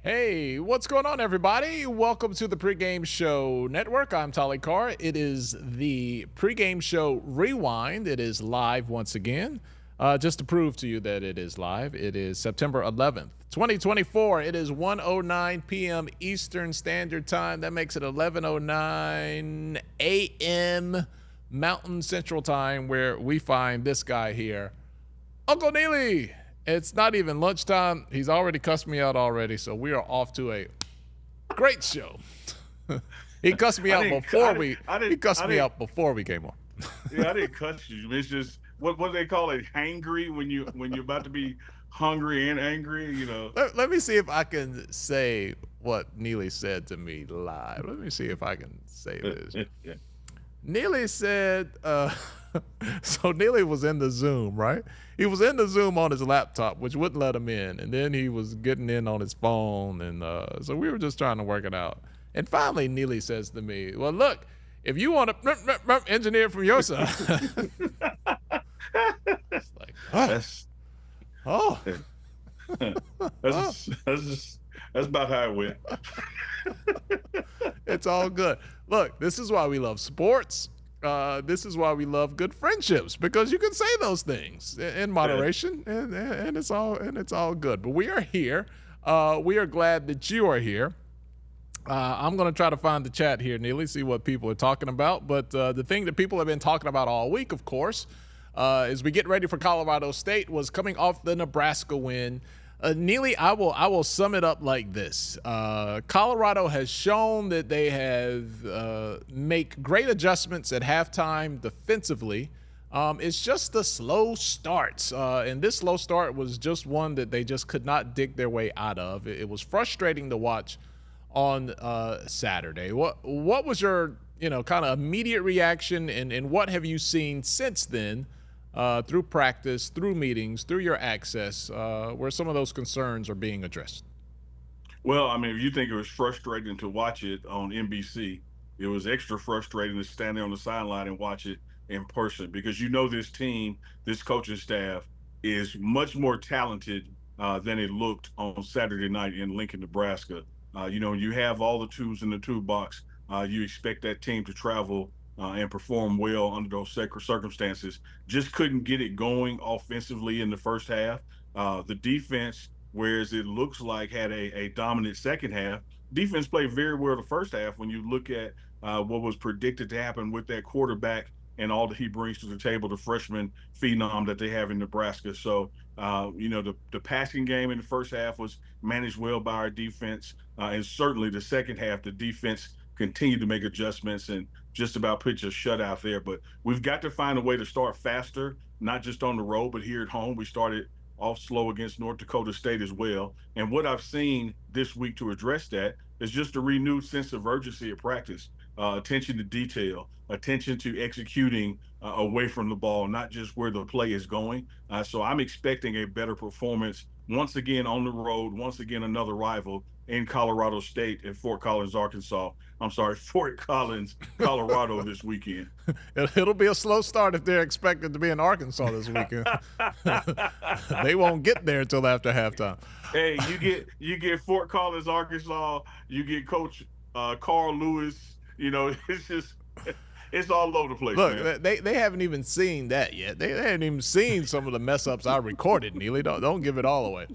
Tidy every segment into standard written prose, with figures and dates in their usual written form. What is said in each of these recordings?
Hey, what's going on, everybody? Welcome to the Pregame Show Network. I'm Tolly Carr. It is the Pregame Show Rewind. It is live once again. Just to prove to you that it is live, it is September 11th, 2024. It is 1:09 p.m. Eastern Standard Time. That makes it 11:09 a.m. Mountain Central Time, where we find this guy here, Uncle Neely. It's not even lunchtime. He's already cussed me out already, so we are off to a great show. He cussed me out before we came on. Yeah, I didn't cuss you. It's just what do they call it? Hangry when you're about to be hungry and angry. Let me see if I can say what Neely said to me live. Let me see if I can say this. Yeah. Neely said, so Neely was in the Zoom, right? He was in the Zoom on his laptop, which wouldn't let him in. And then he was getting in on his phone. And so we were just trying to work it out. And finally, Neely says to me, well, look, if you want to engineer from your side. It's like, that's about how it went. It's all good. Look, this is why we love sports. This is why we love good friendships, because you can say those things in moderation, and it's all good. But we are here. We are glad that you are here. I'm going to try to find the chat here, Neely, see what people are talking about. But the thing that people have been talking about all week, of course, as we get ready for Colorado State, was coming off the Nebraska win. Neely, I will sum it up like this. Colorado has shown that they have make great adjustments at halftime defensively. It's just the slow starts, and this slow start was just one that they just could not dig their way out of. It was frustrating to watch on Saturday. What was your kind of immediate reaction, and what have you seen since then? Through practice, through meetings, through your access, where some of those concerns are being addressed? Well, I mean, if you think it was frustrating to watch it on NBC, it was extra frustrating to stand there on the sideline and watch it in person, because this team, this coaching staff is much more talented than it looked on Saturday night in Lincoln, Nebraska. You have all the tools in the toolbox. You expect that team to travel and perform well under those circumstances. Just couldn't get it going offensively in the first half. The defense, whereas it looks like had a dominant second half, defense played very well the first half when you look at what was predicted to happen with that quarterback and all that he brings to the table, the freshman phenom that they have in Nebraska. So, the passing game in the first half was managed well by our defense. And certainly the second half, the defense continued to make adjustments and just about pitch a shutout there. But we've got to find a way to start faster, not just on the road, but here at home. We started off slow against North Dakota State as well. And what I've seen this week to address that is just a renewed sense of urgency at practice, attention to detail, attention to executing away from the ball, not just where the play is going. So I'm expecting a better performance once again on the road, once again another rival in Colorado State at Fort Collins, Colorado this weekend. It'll be a slow start if they're expected to be in Arkansas this weekend. They won't get there until after halftime. Hey, you get Fort Collins, Arkansas. You get Coach Carl Lewis. It's all over the place. Look, man. They haven't even seen that yet. They haven't even seen some of the mess ups I recorded, Neely. Don't give it all away.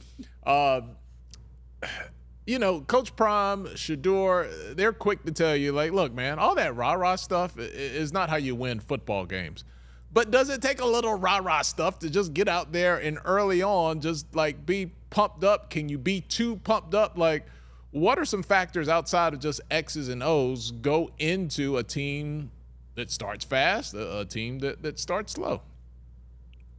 Coach Prime, Shador, they're quick to tell you, like, look, man, all that rah-rah stuff is not how you win football games. But does it take a little rah-rah stuff to just get out there and early on just, like, be pumped up? Can you be too pumped up? Like, what are some factors outside of just X's and O's go into a team that starts fast, a team that starts slow?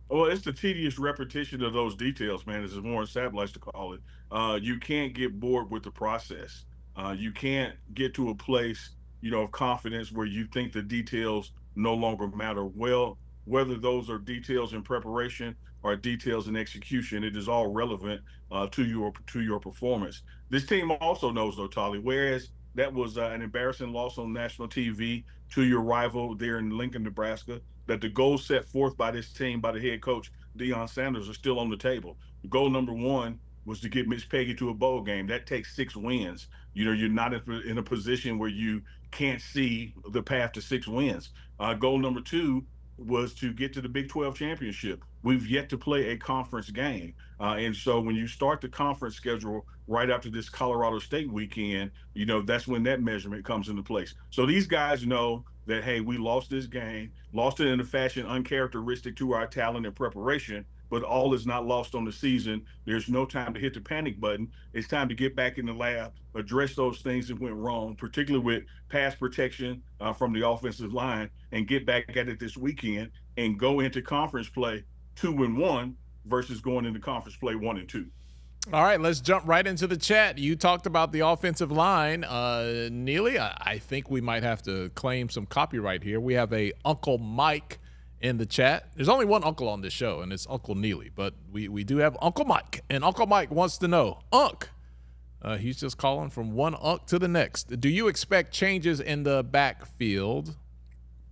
Well, it's the tedious repetition of those details, man, as Warren Sapp likes to call it. You can't get bored with the process. You can't get to a place, of confidence where you think the details no longer matter. Well, whether those are details in preparation or details in execution, it is all relevant to your performance. This team also knows, though, Tolly, whereas that was an embarrassing loss on national TV to your rival there in Lincoln, Nebraska, that the goals set forth by this team, by the head coach, Deion Sanders, are still on the table. Goal number one was to get Mitch Peggy to a bowl game. That takes 6 wins. You're not in a position where you can't see the path to 6 wins. Goal number two was to get to the Big 12 championship. We've yet to play a conference game. And so when you start the conference schedule right after this Colorado State weekend, that's when that measurement comes into place. So these guys know that, hey, we lost this game, lost it in a fashion uncharacteristic to our talent and preparation, but all is not lost on the season. There's no time to hit the panic button. It's time to get back in the lab, address those things that went wrong, particularly with pass protection from the offensive line, and get back at it this weekend and go into conference play 2-1 versus going into conference play 1-2. All right, let's jump right into the chat. You talked about the offensive line. Neely, I think we might have to claim some copyright here. We have a Uncle Mike in the chat. There's only one uncle on this show, and it's Uncle Neely, but we do have Uncle Mike. And Uncle Mike wants to know, Unc, he's just calling from one Unc to the next. Do you expect changes in the backfield?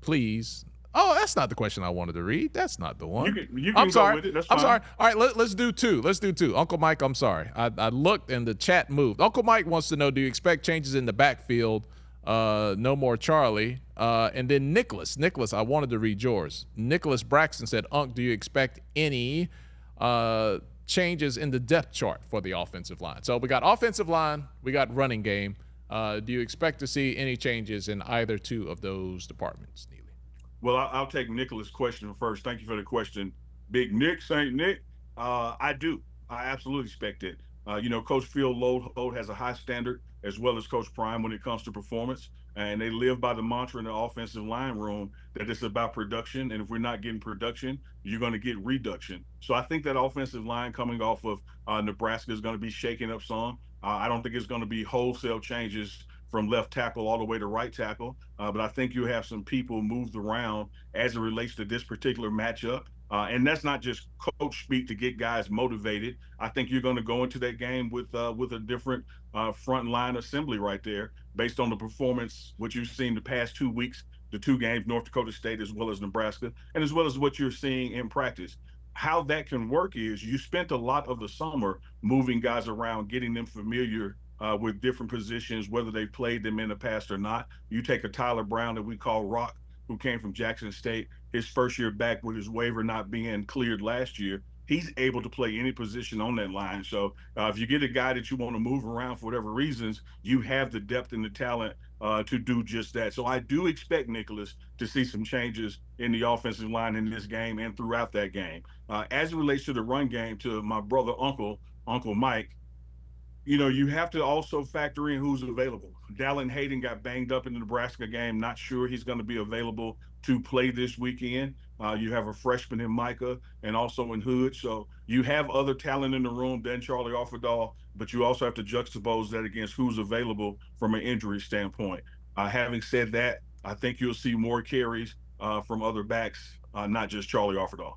Please. Oh, that's not the question I wanted to read. That's not the one. You can I'm go sorry. with it. That's I'm fine. sorry. All right, let's do two. Let's do two. Uncle Mike, I'm sorry. I looked and the chat moved. Uncle Mike wants to know, do you expect changes in the backfield? No more Charlie. And then Nicholas, I wanted to read yours. Nicholas Braxton said, Unc, do you expect any changes in the depth chart for the offensive line? So we got offensive line, we got running game. Do you expect to see any changes in either two of those departments, Neely? Well, I'll take Nicholas' question first. Thank you for the question, Big Nick, St. Nick. I do. I absolutely expect it. Coach Phil Load has a high standard, as well as Coach Prime, when it comes to performance. And they live by the mantra in the offensive line room that it's about production. And if we're not getting production, you're going to get reduction. So I think that offensive line coming off of Nebraska is going to be shaking up some. I don't think it's going to be wholesale changes from left tackle all the way to right tackle. But I think you have some people moved around as it relates to this particular matchup. And that's not just coach speak to get guys motivated. I think you're going to go into that game with a different front line assembly right there, based on the performance, what you've seen the past 2 weeks, the two games, North Dakota State as well as Nebraska, and as well as what you're seeing in practice. How that can work is you spent a lot of the summer moving guys around, getting them familiar with different positions, whether they've played them in the past or not. You take a Tyler Brown that we call Rock, who came from Jackson State, his first year back with his waiver not being cleared last year. He's able to play any position on that line. So if you get a guy that you want to move around for whatever reasons, you have the depth and the talent to do just that. So I do expect, Nicholas, to see some changes in the offensive line in this game and throughout that game. As it relates to the run game, to my brother, Uncle Mike, you have to also factor in who's available. Dallin Hayden got banged up in the Nebraska game. Not sure he's going to be available to play this weekend. You have a freshman in Micah and also in Hood. So you have other talent in the room than Charlie Offerdahl, but you also have to juxtapose that against who's available from an injury standpoint. Having said that, I think you'll see more carries from other backs, not just Charlie Offerdahl.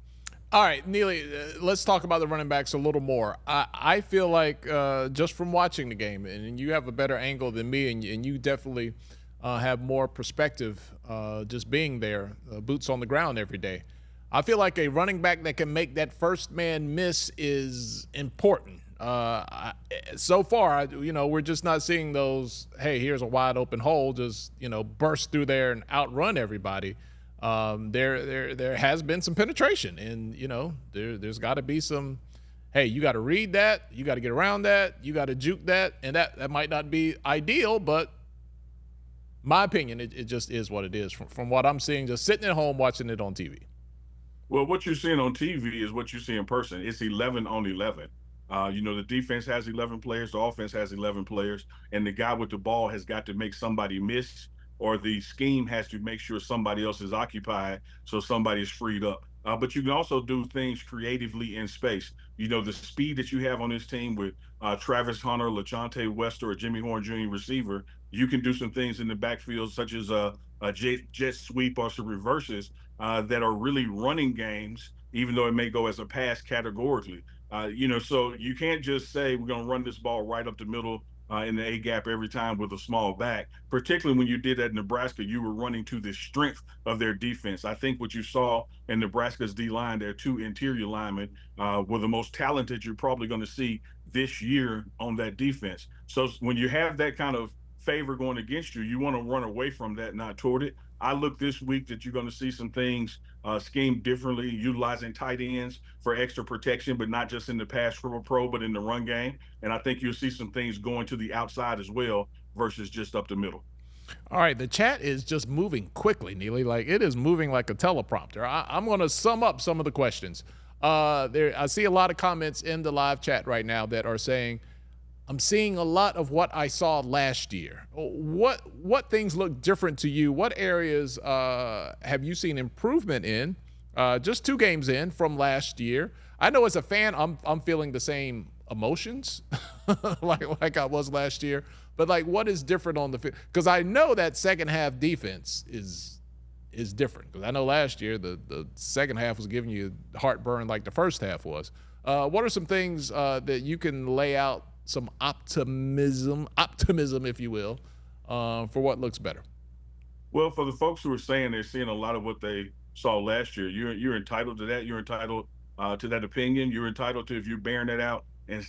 All right, Neely, let's talk about the running backs a little more. I feel like just from watching the game, and you have a better angle than me, and you definitely have more perspective just being there, boots on the ground every day. I feel like a running back that can make that first man miss is important. So far, we're just not seeing those, hey, here's a wide open hole, just, burst through there and outrun everybody. There has been some penetration, and there's got to be some. Hey, you got to read that, you got to get around that, you got to juke that, and that might not be ideal, but my opinion, it just is what it is from what I'm seeing, just sitting at home watching it on TV. Well, what you're seeing on TV is what you see in person. It's 11 on 11. The defense has 11 players, the offense has 11 players, and the guy with the ball has got to make somebody miss, or the scheme has to make sure somebody else is occupied so somebody is freed up. But you can also do things creatively in space. The speed that you have on this team with Travis Hunter, LaJohntay Wester, or Jimmy Horn Jr. receiver, you can do some things in the backfield, such as a jet sweep or some reverses that are really running games, even though it may go as a pass categorically. So you can't just say we're going to run this ball right up the middle in the A gap every time with a small back. Particularly when you did at Nebraska, you were running to the strength of their defense. I think what you saw in Nebraska's D line, their two interior linemen, were the most talented you're probably going to see this year on that defense. So when you have that kind of favor going against you, you want to run away from that, not toward it. I look this week that you're going to see some things schemed differently, utilizing tight ends for extra protection, but not just in the pass pro, but in the run game. And I think you'll see some things going to the outside as well versus just up the middle. All right, the chat is just moving quickly, Neely. Like it is moving like a teleprompter. I'm going to sum up some of the questions. I see a lot of comments in the live chat right now that are saying, I'm seeing a lot of what I saw last year. What things look different to you? What areas have you seen improvement in? Just 2 games in from last year. I know as a fan, I'm feeling the same emotions like I was last year. But like, what is different on the field? Because I know that second half defense is different. Because I know last year the second half was giving you heartburn like the first half was. What are some things that you can lay out? Some optimism, if you will, for what looks better. Well, for the folks who are saying they're seeing a lot of what they saw last year, you're entitled to that. You're entitled to that opinion. You're entitled to, if you're bearing that out in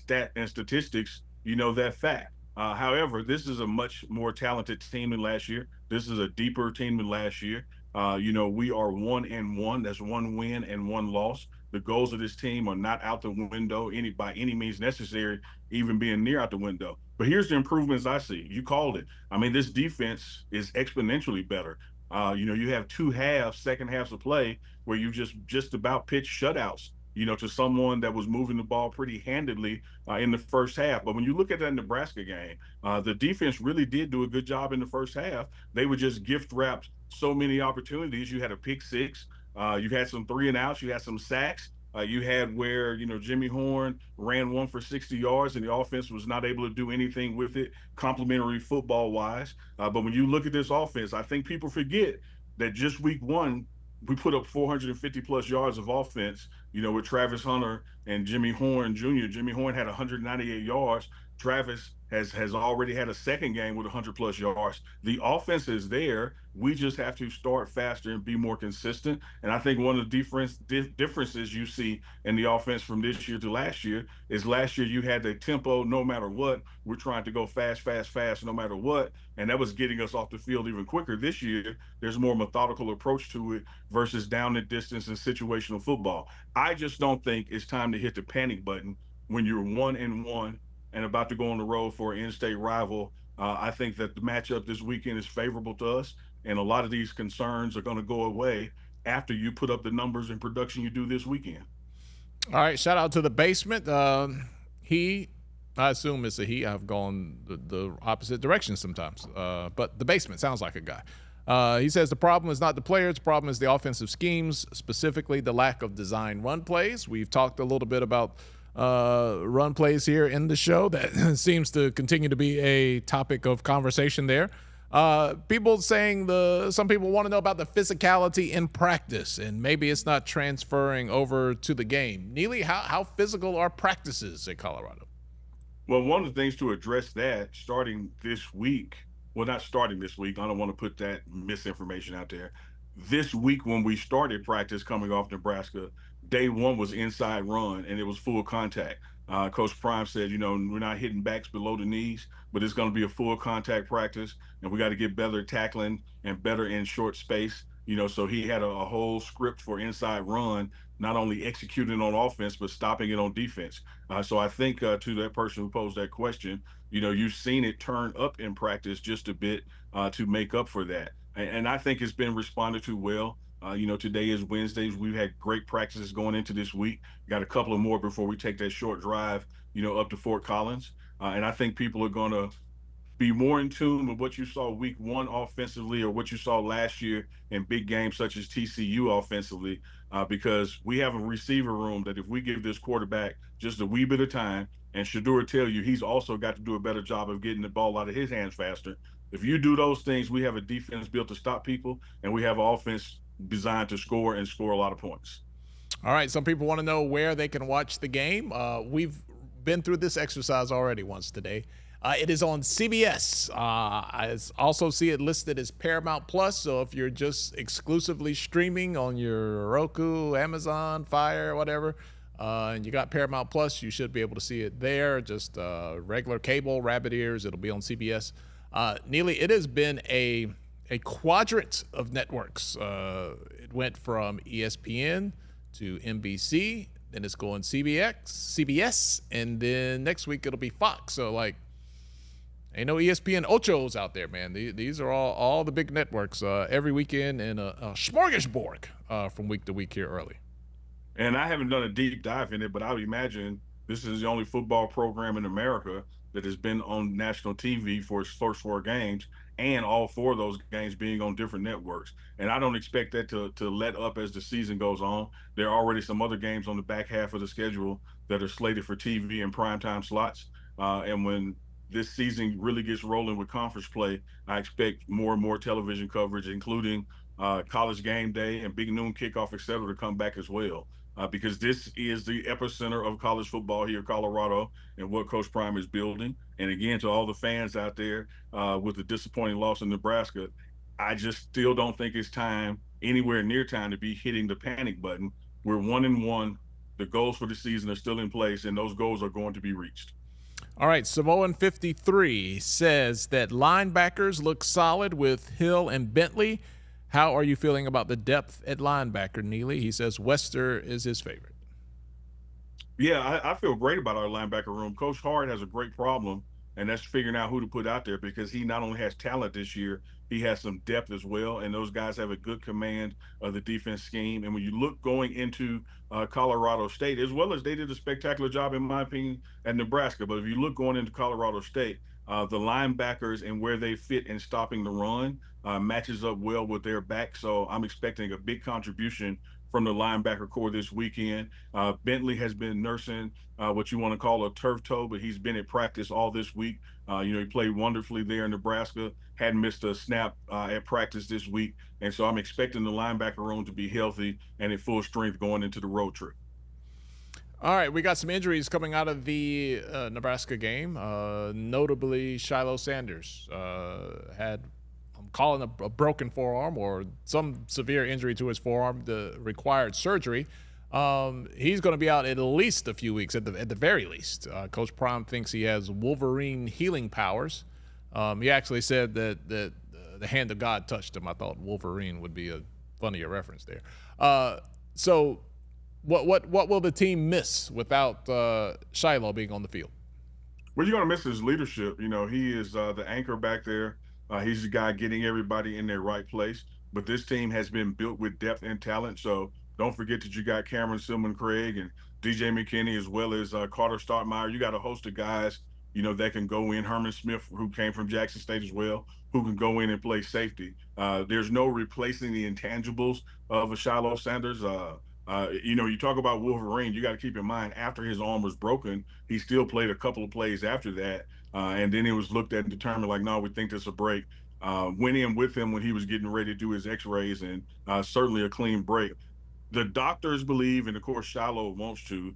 statistics, you know that fact. However, this is a much more talented team than last year. This is a deeper team than last year. We are 1-1. That's 1 win and 1 loss. The goals of this team are not out the window by any means necessary, even being near out the window. But here's the improvements I see. You called it. I mean, this defense is exponentially better. You have 2 halves, second halves of play where you just about pitch shutouts, to someone that was moving the ball pretty handedly in the first half. But when you look at that Nebraska game, the defense really did do a good job in the first half. They were just gift wrapped so many opportunities. You had a pick 6. You had some 3 and outs. You had some sacks. You had where, Jimmy Horn ran 1 for 60 yards and the offense was not able to do anything with it, complimentary football wise. But when you look at this offense, I think people forget that just week 1, we put up 450 plus yards of offense, with Travis Hunter and Jimmy Horn Jr. Jimmy Horn had 198 yards. Travis has already had a second game with 100 plus yards. The offense is there. We just have to start faster and be more consistent. And I think one of the differences you see in the offense from this year to last year is last year you had the tempo no matter what. We're trying to go fast no matter what. And that was getting us off the field even quicker. This year, there's a more methodical approach to it versus down the distance and situational football. I just don't think it's time to hit the panic button when you're 1-1 and about to go on the road for an in-state rival. I think that the matchup this weekend is favorable to us, and a lot of these concerns are going to go away after you put up the numbers and production you do this weekend. All right, shout out to the basement. I assume it's a he. I've gone the opposite direction sometimes, but the basement sounds like a guy. He says the problem is not the players, the problem is the offensive schemes, specifically the lack of design run plays. We've talked a little bit about run plays here in the show. That seems to continue to be a topic of conversation there. People saying some people want to know about the physicality in practice, and maybe it's not transferring over to the game. Neely, how physical are practices at Colorado? Well, one of the things to address that starting this week, well, not starting this week, I don't want to put that misinformation out there. This week when we started practice coming off Nebraska, day 1 was inside run and it was full contact. Coach Prime said, we're not hitting backs below the knees, but it's going to be a full contact practice and we got to get better tackling and better in short space. So he had a whole script for inside run, not only executing on offense, but stopping it on defense. So I think to that person who posed that question, you've seen it turn up in practice just a bit to make up for that. And I think it's been responded to well. Today is Wednesdays. We've had great practices going into this week. Got a couple of more before we take that short drive, up to Fort Collins. And I think people are going to be more in tune with what you saw week 1 offensively or what you saw last year in big games such as TCU offensively, because we have a receiver room that if we give this quarterback just a wee bit of time, and Shedeur tell you he's also got to do a better job of getting the ball out of his hands faster. If you do those things, we have a defense built to stop people, and we have an offense designed to score and score a lot of points. All right, some people want to know where they can watch the game. We've been through this exercise already once today. It is on CBS. I also see it listed as Paramount Plus. So if you're just exclusively streaming on your Roku, Amazon, Fire, whatever, And you got Paramount Plus, you should be able to see it there. Just regular cable, rabbit ears. It'll be on CBS. Neely, it has been a quadrant of networks. It went from ESPN to NBC, then it's going CBS, and then next week it'll be Fox. So like, ain't no ESPN Ochos out there, man. These are all the big networks every weekend, and a smorgasbord from week to week here early. And I haven't done a deep dive in it, but I would imagine this is the only football program in America that has been on national TV for its first 4 games, and all 4 of those games being on different networks. And I don't expect that to let up as the season goes on. There are already some other games on the back half of the schedule that are slated for TV and primetime slots. And when this season really gets rolling with conference play, I expect more and more television coverage, including college game day and big noon kickoff, et cetera, to come back as well. Because this is the epicenter of college football here in Colorado and what Coach Prime is building. And again, to all the fans out there with the disappointing loss in Nebraska, I just still don't think it's time, anywhere near time, to be hitting the panic button. We're 1-1. The goals for the season are still in place, and those goals are going to be reached. All right, Samoan53 says that linebackers look solid with Hill and Bentley. How are you feeling about the depth at linebacker, Neely? He says Wester is his favorite. Yeah, I feel great about our linebacker room. Coach Hart has a great problem, and that's figuring out who to put out there, because he not only has talent this year, he has some depth as well, and those guys have a good command of the defense scheme. And when you look going into Colorado State, as well as they did a spectacular job, in my opinion, at Nebraska, but if you look going into Colorado State, the linebackers and where they fit in stopping the run matches up well with their back. So I'm expecting a big contribution from the linebacker core this weekend. Bentley has been nursing what you want to call a turf toe, but he's been at practice all this week. He played wonderfully there in Nebraska, hadn't missed a snap at practice this week. And so I'm expecting the linebacker room to be healthy and at full strength going into the road trip. All right, we got some injuries coming out of the Nebraska game. Notably, Shiloh Sanders had, I'm calling a broken forearm or some severe injury to his forearm that required surgery. He's going to be out at least a few weeks, at the very least. Coach Prime thinks he has Wolverine healing powers. He actually said that the hand of God touched him. I thought Wolverine would be a funnier reference there. So what will the team miss without Shiloh being on the field? Well, you're going to miss his leadership. He is the anchor back there. He's the guy getting everybody in their right place. But this team has been built with depth and talent. So don't forget that you got Cameron Silman-Craig and DJ McKinney, as well as Carter Stoudemire. You got a host of guys, that can go in. Herman Smith, who came from Jackson State as well, who can go in and play safety. There's no replacing the intangibles of a Shiloh Sanders. You talk about Wolverine, you got to keep in mind, after his arm was broken, he still played a couple of plays after that. And then it was looked at and determined, like, no, we think this is a break. Went in with him when he was getting ready to do his x-rays, and certainly a clean break. The doctors believe, and of course Shiloh wants to,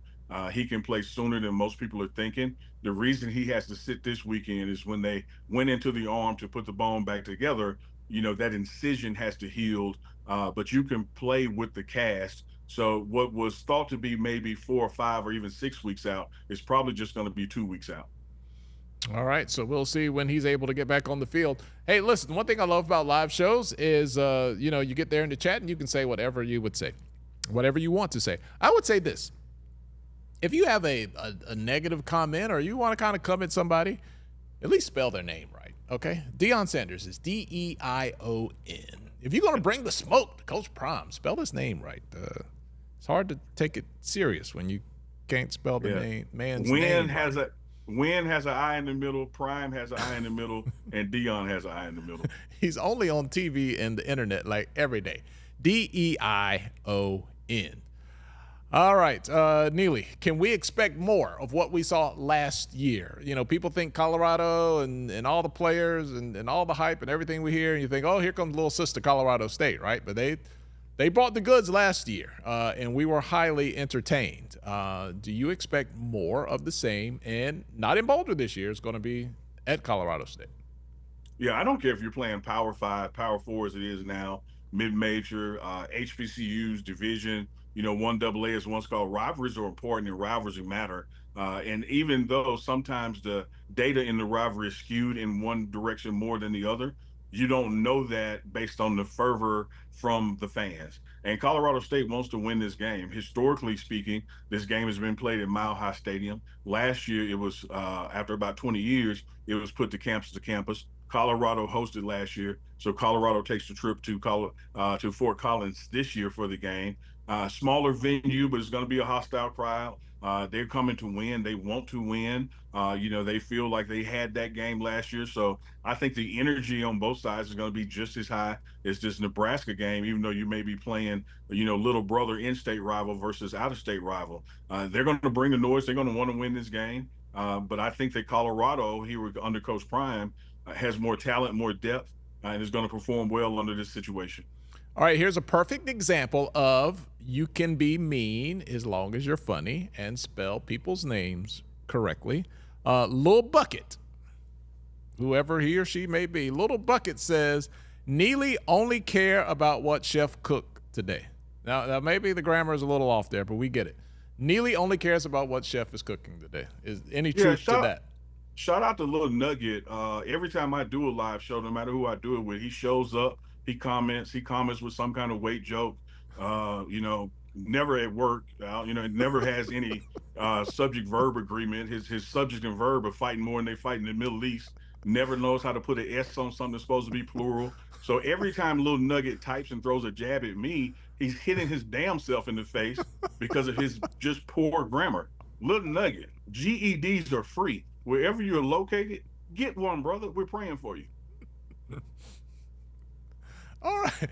he can play sooner than most people are thinking. The reason he has to sit this weekend is when they went into the arm to put the bone back together, that incision has to heal, but you can play with the cast. So what was thought to be maybe 4 or 5 or even 6 weeks out is probably just going to be 2 weeks out. All right, so we'll see when he's able to get back on the field. Hey, listen, one thing I love about live shows is, you get there in the chat and you can say whatever you would say, whatever you want to say. I would say this. If you have a negative comment or you want to kind of come at somebody, at least spell their name right, okay? Deion Sanders is Deion. If you're going to bring the smoke to Coach Prime, spell his name right. It's hard to take it serious when you can't spell the man's name right. Win has an I in the middle, Prime has an I in the middle, and Deion has an I in the middle. He's only on TV and the internet like every day. Deion. All right, Neely, can we expect more of what we saw last year? People think Colorado and all the players and all the hype and everything we hear, and you think, oh, here comes little sister Colorado State, right? But they brought the goods last year, and we were highly entertained. Do you expect more of the same? And not in Boulder this year. It's going to be at Colorado State. Yeah, I don't care if you're playing Power 5, Power 4 as it is now, mid-major, HBCUs, division, one double A is once called. Rivalries are important and rivalries matter. And even though sometimes the data in the rivalry is skewed in one direction more than the other, you don't know that based on the fervor from the fans. And Colorado State wants to win this game. Historically speaking, this game has been played at Mile High Stadium. Last year, it was after about 20 years, it was put to campus to campus. Colorado hosted last year, so Colorado takes the trip to Fort Collins this year for the game. Smaller venue, but it's going to be a hostile crowd. They're coming to win. They want to win. They feel like they had that game last year. So I think the energy on both sides is going to be just as high as this Nebraska game, even though you may be playing, little brother in-state rival versus out-of-state rival. They're going to bring the noise. They're going to want to win this game. But I think that Colorado, here under Coach Prime, has more talent, more depth, and is going to perform well under this situation. All right, here's a perfect example of you can be mean as long as you're funny and spell people's names correctly. Lil Bucket, whoever he or she may be, Little Bucket says, Neely only care about what Chef cooked today. Now, maybe the grammar is a little off there, but we get it. Neely only cares about what Chef is cooking today. Is any truth to that? Shout out to Little Nugget. Every time I do a live show, no matter who I do it with, he shows up. He comments with some kind of weight joke, never at work, never has any subject verb agreement. His subject and verb are fighting more than they fight in the Middle East. Never knows how to put an S on something that's supposed to be plural. So every time Little Nugget types and throws a jab at me, he's hitting his damn self in the face because of his just poor grammar. Little Nugget, GEDs are free. Wherever you're located, get one, brother. We're praying for you. All right,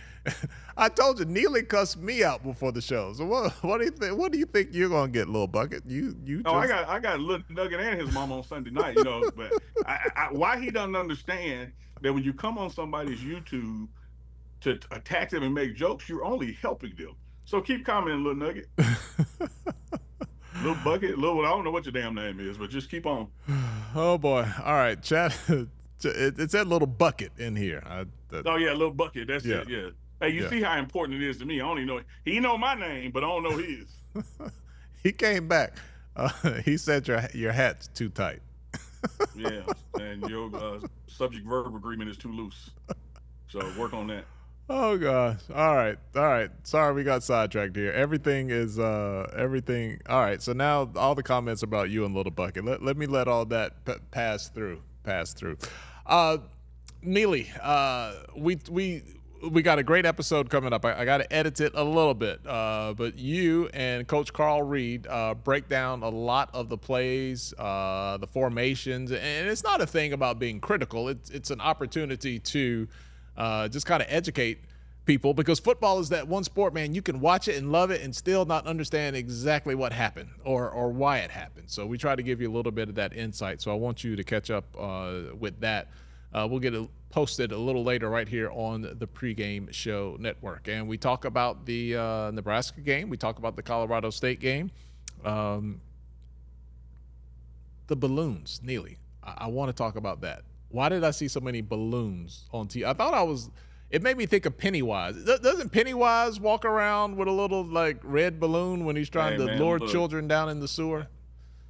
I told you Neely cussed me out before the show. So what do you think? What do you think you're gonna get, Little Bucket? I got Little Nugget and his mom on Sunday night. But why he doesn't understand that when you come on somebody's YouTube to attack them and make jokes, you're only helping them. So keep commenting, Little Nugget. Little Bucket, I don't know what your damn name is, but just keep on. Oh boy! All right, chat. It said Little Bucket in here. Little Bucket. That's it. Yeah. Hey, you see how important it is to me. I only know he know my name, but I don't know his. He came back. He said your hat's too tight. Yeah, and your subject verb agreement is too loose. So work on that. Oh gosh. All right. Sorry we got sidetracked here. Everything is everything. All right. So now all the comments about you and Little Bucket. Let me let all that pass through. Neely, we got a great episode coming up. I got to edit it a little bit, but you and Coach Carl Reed break down a lot of the plays, the formations, and it's not a thing about being critical. It's an opportunity to just kind of educate people, because football is that one sport, man, you can watch it and love it and still not understand exactly what happened or why it happened. So we try to give you a little bit of that insight. So I want you to catch up with that. We'll get it posted a little later right here on the Pregame Show Network. And we talk about the Nebraska game. We talk about the Colorado State game. The balloons, Neely. I want to talk about that. Why did I see so many balloons on TV? I thought it made me think of Pennywise. Doesn't Pennywise walk around with a little red balloon when he's trying to lure children down in the sewer?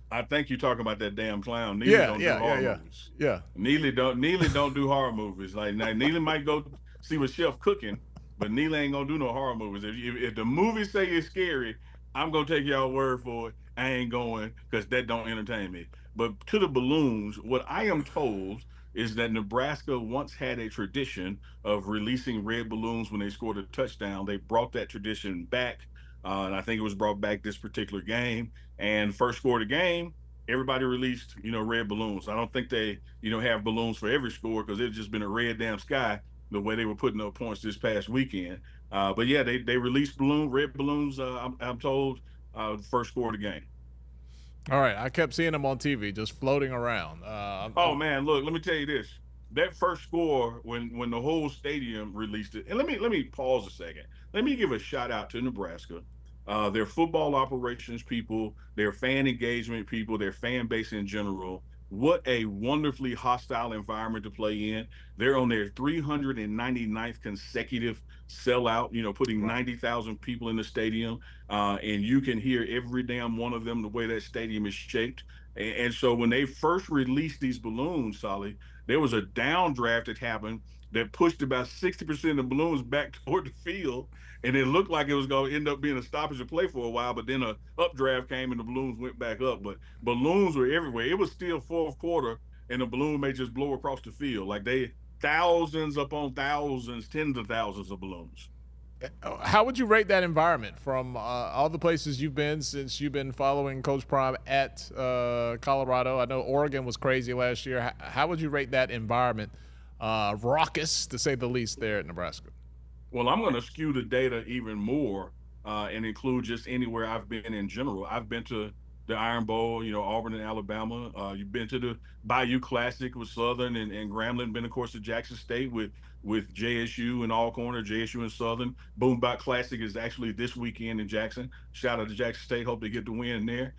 I think you're talking about that damn clown. Neely don't do horror movies. Yeah. Neely don't do horror movies. Neely might go see what Chef cooking, but Neely ain't gonna do no horror movies. If the movies say it's scary, I'm gonna take y'all word for it. I ain't going, because that don't entertain me. But to the balloons, what I am told is that Nebraska once had a tradition of releasing red balloons when they scored a touchdown. They brought that tradition back, and I think it was brought back this particular game. And first score of the game, everybody released, red balloons. I don't think they, have balloons for every score, because it's just been a red damn sky the way they were putting up points this past weekend. But yeah, they released red balloons. I'm told first score of the game. All right, I kept seeing them on TV just floating around. Man, look, let me tell you this. That first score, when the whole stadium released it, and let me pause a second. Let me give a shout out to Nebraska, their football operations people, their fan engagement people, their fan base in general. What a wonderfully hostile environment to play in. They're on their 399th consecutive sellout, putting Wow. 90,000 people in the stadium. And you can hear every damn one of them the way that stadium is shaped. And so when they first released these balloons, Solly, there was a downdraft that happened that pushed about 60% of the balloons back toward the field. And it looked like it was going to end up being a stoppage of play for a while, but then a updraft came and the balloons went back up. But balloons were everywhere. It was still fourth quarter, and the balloon may just blow across the field. Like they thousands upon thousands, tens of thousands of balloons. How would you rate that environment from all the places you've been since you've been following Coach Prime at Colorado? I know Oregon was crazy last year. How would you rate that environment? Raucous, to say the least, there at Nebraska. Well, I'm going to skew the data even more and include just anywhere I've been in general. I've been to the Iron Bowl, Auburn and Alabama. You've been to the Bayou Classic with Southern and Grambling. Been, of course, to Jackson State with JSU and Alcorn, JSU and Southern. Boom Bot Classic is actually this weekend in Jackson. Shout out to Jackson State. Hope they get the win there.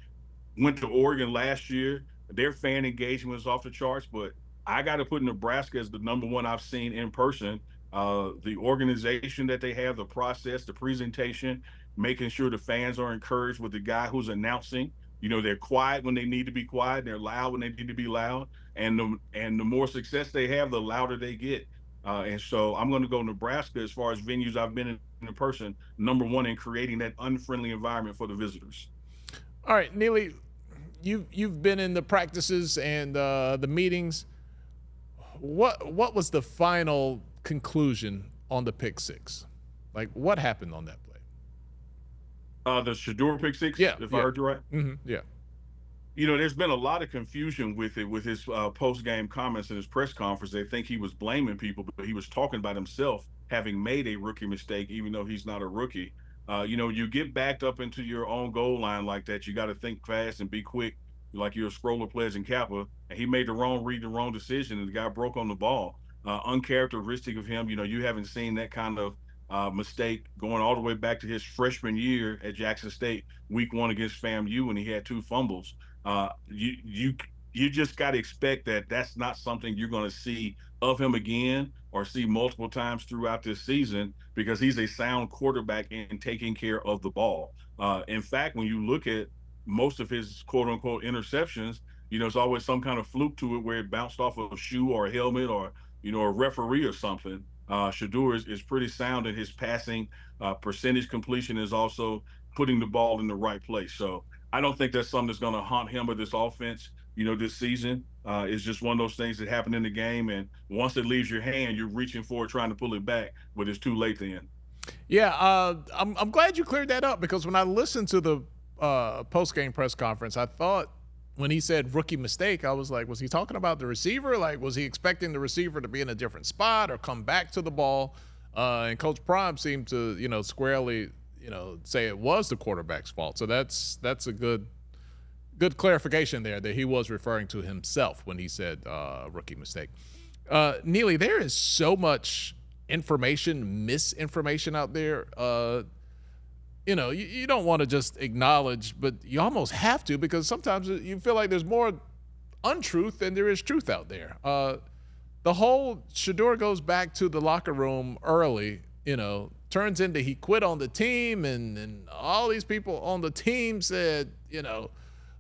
Went to Oregon last year. Their fan engagement was off the charts, but I got to put Nebraska as the number one I've seen in person. The organization that they have, the process, the presentation, making sure the fans are encouraged with the guy who's announcing. They're quiet when they need to be quiet. They're loud when they need to be loud. And the more success they have, the louder they get. And so I'm going to go Nebraska as far as venues I've been in person, number one in creating that unfriendly environment for the visitors. All right, Neely, you've been in the practices and the meetings. What was the final conclusion on the pick six? Like, what happened on that play? The Shador pick six, Yeah, if I yeah, heard you right. yeah. There's been a lot of confusion with it, with his post-game comments in his press conference. They think he was blaming people, but he was talking about himself having made a rookie mistake, even though he's not a rookie. You get backed up into your own goal line like that. You got to think fast and be quick, like you're a scroller pledging Kappa. And he made the wrong read, the wrong decision, and the guy broke on the ball. Uncharacteristic of him. You haven't seen that kind of mistake going all the way back to his freshman year at Jackson State, week one against FAMU, when he had two fumbles. You just got to expect that that's not something you're going to see of him again or see multiple times throughout this season, because he's a sound quarterback in taking care of the ball. In fact, when you look at most of his quote unquote interceptions, it's always some kind of fluke to it where it bounced off of a shoe or a helmet or, a referee or something. Shador is pretty sound in his passing. Percentage completion is also putting the ball in the right place. So I don't think that's something that's going to haunt him or this offense, this season. It's just one of those things that happen in the game. And once it leaves your hand, you're reaching for it, trying to pull it back, but it's too late then. Yeah, I'm glad you cleared that up, because when I listened to the post game press conference, I thought when he said rookie mistake, I was like, was he talking about the receiver? Like, was he expecting the receiver to be in a different spot or come back to the ball? And Coach Prime seemed to, squarely, say it was the quarterback's fault. So that's a good clarification there, that he was referring to himself when he said rookie mistake. Neely, there is so much misinformation out there. You don't want to just acknowledge, but you almost have to, because sometimes you feel like there's more untruth than there is truth out there. The whole Shador goes back to the locker room early, turns into he quit on the team, and all these people on the team said,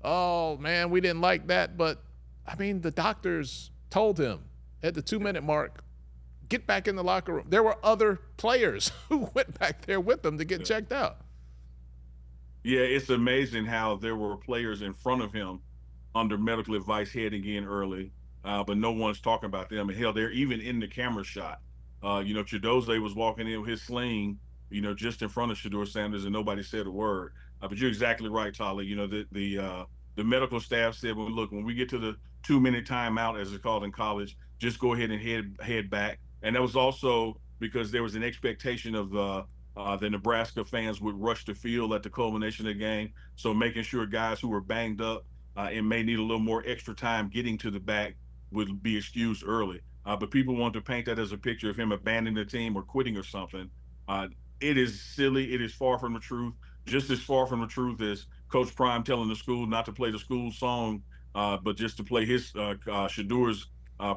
oh, man, we didn't like that. But, I mean, the doctors told him at the 2-minute mark, get back in the locker room. There were other players who went back there with them to get checked out. Yeah, it's amazing how there were players in front of him under medical advice heading in early, but no one's talking about them. And hell, they're even in the camera shot. Chidoze was walking in with his sling, just in front of Shador Sanders, and nobody said a word. But you're exactly right, Tyler. The medical staff said, well, look, when we get to the 2-minute timeout, as it's called in college, just go ahead and head back. And that was also because there was an expectation of the Nebraska fans would rush the field at the culmination of the game. So making sure guys who were banged up and may need a little more extra time getting to the back would be excused early. But people want to paint that as a picture of him abandoning the team or quitting or something. It is silly. It is far from the truth. Just as far from the truth as Coach Prime telling the school not to play the school song but just to play his Shadur's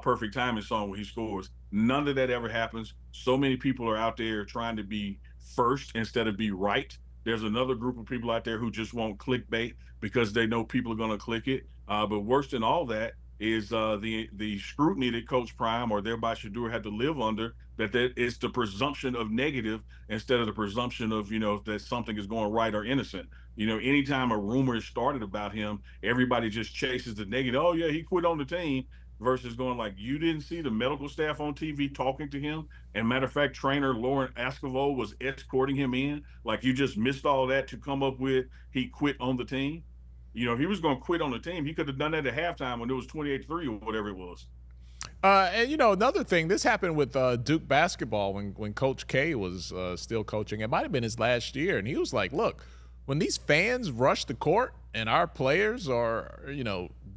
perfect timing song where he scores. None of that ever happens. So many people are out there trying to be first instead of be right. There's another group of people out there who just want clickbait because they know people are going to click it. But worse than all that is the scrutiny that Coach Prime or thereby Shadur had to live under. That is the presumption of negative instead of the presumption of that something is going right or innocent. Anytime a rumor is started about him, everybody just chases the negative. Oh yeah, he quit on the team. Versus going like, you didn't see the medical staff on TV talking to him. And matter of fact, trainer Lauren Escovo was escorting him in. Like you just missed all that to come up with he quit on the team. If he was going to quit on the team, he could have done that at halftime when it was 28-3 or whatever it was. And another thing, this happened with Duke basketball when Coach K was still coaching. It might have been his last year, and he was like, "Look, when these fans rush the court and our players are,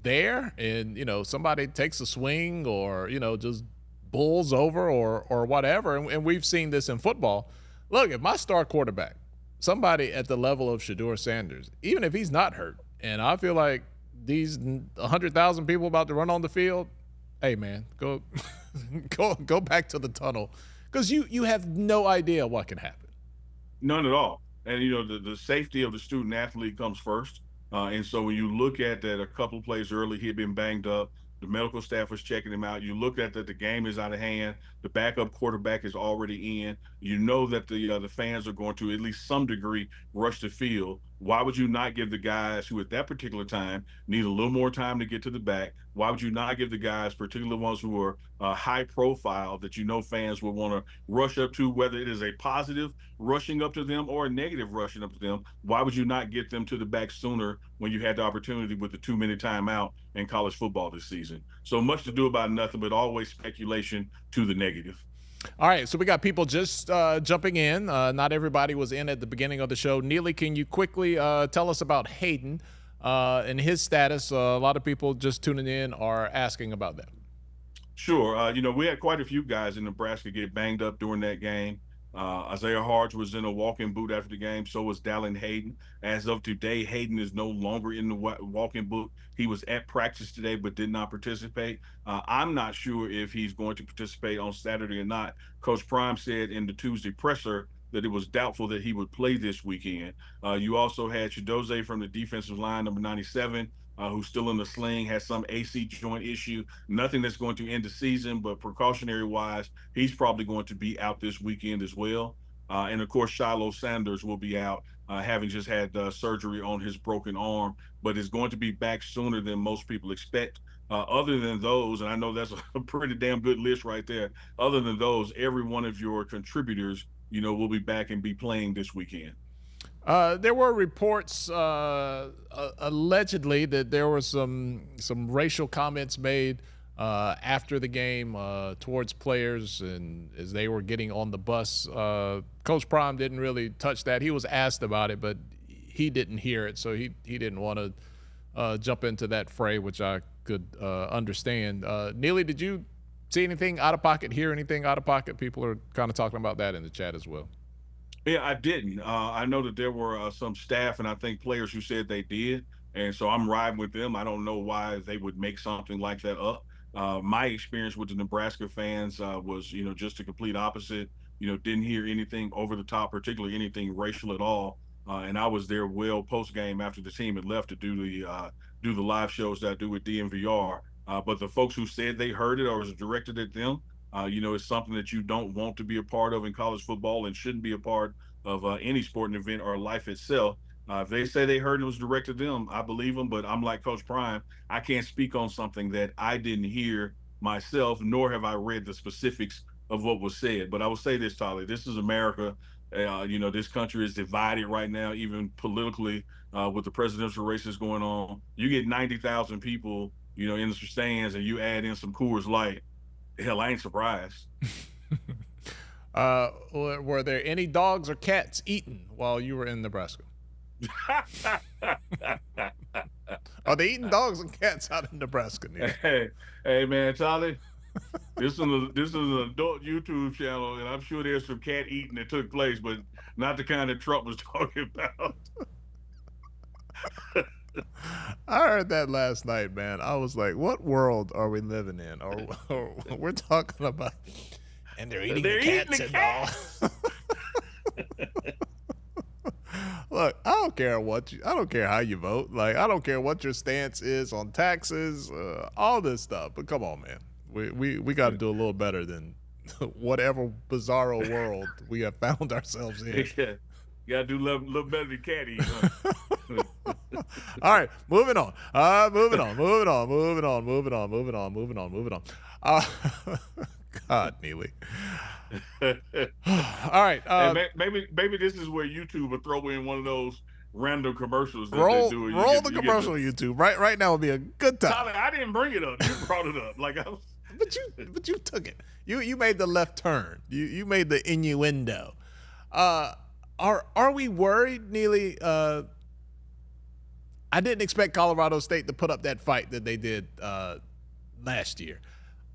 there, and somebody takes a swing or just bulls over or whatever, and we've seen this in football. Look, if my star quarterback, somebody at the level of Shiloh Sanders, even if he's not hurt, and I feel like these 100,000 people about to run on the field." Hey man, go go back to the tunnel because you have no idea what can happen. None at all. And the safety of the student athlete comes first. And so when you look at that, a couple of plays early, he had been banged up. The medical staff was checking him out. You look at that the game is out of hand. The backup quarterback is already in. You know that the fans are going to at least some degree rush the field. Why would you not give the guys who at that particular time need a little more time to get to the back? Why would you not give the guys, particularly ones who are high profile, that fans will want to rush up to, whether it is a positive rushing up to them or a negative rushing up to them? Why would you not get them to the back sooner when you had the opportunity with the 2-minute timeout in college football this season? So much to do about nothing, but always speculation to the negative. All right, so we got people just jumping in. Not everybody was in at the beginning of the show. Neely, can you quickly tell us about Hayden and his status? A lot of people just tuning in are asking about that. Sure. We had quite a few guys in Nebraska get banged up during that game. Isaiah Harge was in a walk-in boot after the game. So was Dallin Hayden. As of today, Hayden is no longer in the walk-in boot. He was at practice today, but did not participate. I'm not sure if he's going to participate on Saturday or not. Coach Prime said in the Tuesday presser that it was doubtful that he would play this weekend. You also had Chidozie from the defensive line, number 97, who's still in the sling, has some AC joint issue. Nothing that's going to end the season, but precautionary wise, he's probably going to be out this weekend as well. And of course, Shiloh Sanders will be out, having just had surgery on his broken arm, but is going to be back sooner than most people expect. Other than those, and I know that's a pretty damn good list right there. Other than those, every one of your contributors, will be back and be playing this weekend. There were reports allegedly that there were some racial comments made after the game towards players, and as they were getting on the bus. Coach Prime didn't really touch that. He was asked about it, but he didn't hear it, so he didn't want to jump into that fray, which I could understand. Neely, did you see anything out of pocket, hear anything out of pocket? People are kind of talking about that in the chat as well. Yeah, I didn't. I know that there were some staff and I think players who said they did. And so I'm riding with them. I don't know why they would make something like that up. My experience with the Nebraska fans was, just the complete opposite. Didn't hear anything over the top, particularly anything racial at all. And I was there post game after the team had left to do the live shows that I do with DMVR. But the folks who said they heard it or was directed at them, it's something that you don't want to be a part of in college football and shouldn't be a part of any sporting event or life itself. If they say they heard it was directed to them, I believe them, but I'm like Coach Prime. I can't speak on something that I didn't hear myself, nor have I read the specifics of what was said. But I will say this, Tolly, this is America. This country is divided right now, even politically, with the presidential races going on. You get 90,000 people, in the stands, and you add in some Coors Light. Hell, I ain't surprised. Were there any dogs or cats eaten while you were in Nebraska? Are they eating dogs and cats out in Nebraska? Hey, man, Charlie. This is an adult YouTube channel, and I'm sure there's some cat eating that took place, but not the kind that Trump was talking about. I heard that last night, man. I was like, what world are we living in? Or we're talking about, and they're eating the They're eating cats the and all. cat. Look, I don't care how you vote. Like, I don't care what your stance is on taxes, all this stuff. But come on, man. We got to do a little better than whatever bizarro world we have found ourselves in. Yeah. You gotta do a little better than cat eat, huh? All right, moving on. Moving on. Uh, God, Neely. All right. And maybe this is where YouTube will throw in one of those random commercials that they Roll do. roll the commercial, YouTube. Right now would be a good time. Tyler, I didn't bring it up. You brought it up. But you took it. You made the left turn. You made the innuendo. Are we worried, Neely? I didn't expect Colorado State to put up that fight that they did last year.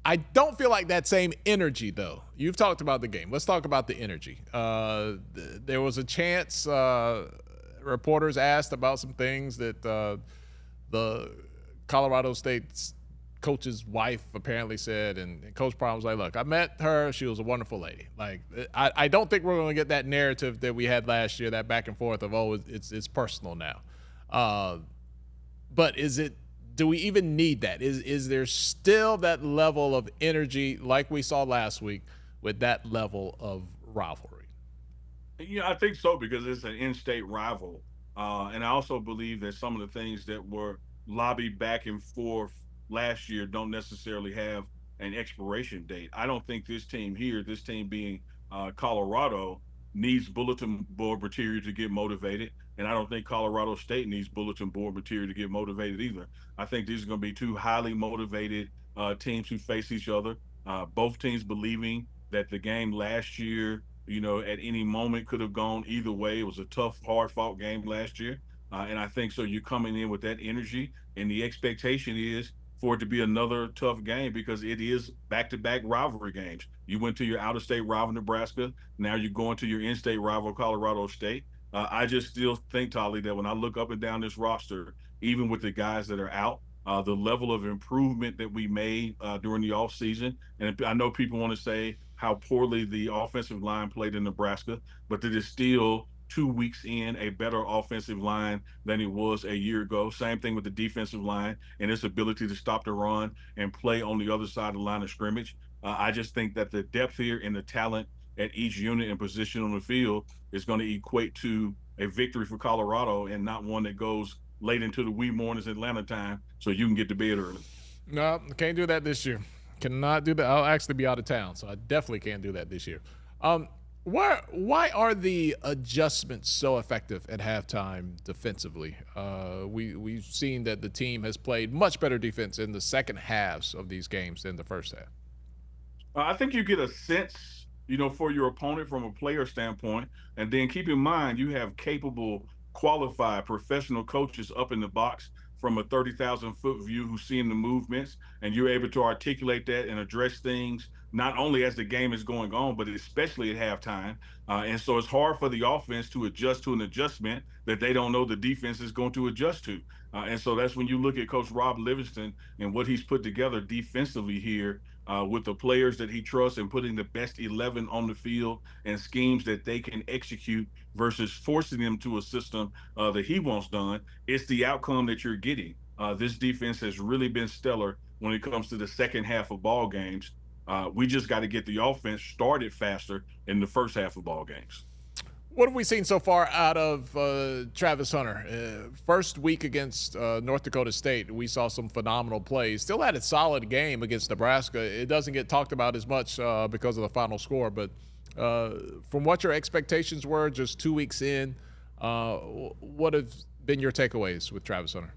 I don't feel like that same energy, though. You've talked about the game. Let's talk about the energy. There was a chance reporters asked about some things that the Colorado State's coach's wife apparently said, and Coach Prime was like, look, I met her. She was a wonderful lady. Like, I don't think we're going to get that narrative that we had last year, that back and forth of, oh, it's personal now. But do we even need that? Is there still that level of energy like we saw last week with that level of rivalry? Yeah, I think so because it's an in-state rival, and I also believe that some of the things that were lobbied back and forth last year don't necessarily have an expiration date. I don't think this team here, this team being Colorado, needs bulletin board material to get motivated, and I don't think Colorado State needs bulletin board material to get motivated either. I think these are going to be two highly motivated teams who face each other. Both teams believing that the game last year, at any moment could have gone either way. It was a tough, hard-fought game last year. And I think so you're coming in with that energy, and the expectation is for it to be another tough game because it is back-to-back rivalry games. You went to your out-of-state rival, Nebraska. Now you're going to your in-state rival, Colorado State. I just still think, Tolly, that when I look up and down this roster, even with the guys that are out, the level of improvement that we made during the offseason, and I know people want to say how poorly the offensive line played in Nebraska, but it is still 2 weeks in a better offensive line than it was a year ago. Same thing with the defensive line and its ability to stop the run and play on the other side of the line of scrimmage. I just think that the depth here and the talent at each unit and position on the field is going to equate to a victory for Colorado and not one that goes late into the wee mornings Atlanta time so you can get to bed early. No, can't do that this year. Cannot do that. I'll actually be out of town, so I definitely can't do that this year. Why are the adjustments so effective at halftime defensively? We've seen that the team has played much better defense in the second halves of these games than the first half. I think you get a sense, for your opponent from a player standpoint. And then keep in mind, you have capable, qualified, professional coaches up in the box from a 30,000-foot view who's seeing the movements, and you're able to articulate that and address things not only as the game is going on, but especially at halftime. And so it's hard for the offense to adjust to an adjustment that they don't know the defense is going to adjust to. And so that's when you look at Coach Rob Livingston and what he's put together defensively here with the players that he trusts and putting the best 11 on the field and schemes that they can execute versus forcing them to a system that he wants done. It's the outcome that you're getting. This defense has really been stellar when it comes to the second half of ball games. We just got to get the offense started faster in the first half of ball games. What have we seen so far out of Travis Hunter? First week against North Dakota State, we saw some phenomenal plays. Still had a solid game against Nebraska. It doesn't get talked about as much because of the final score, but from what your expectations were just 2 weeks in, what have been your takeaways with Travis Hunter?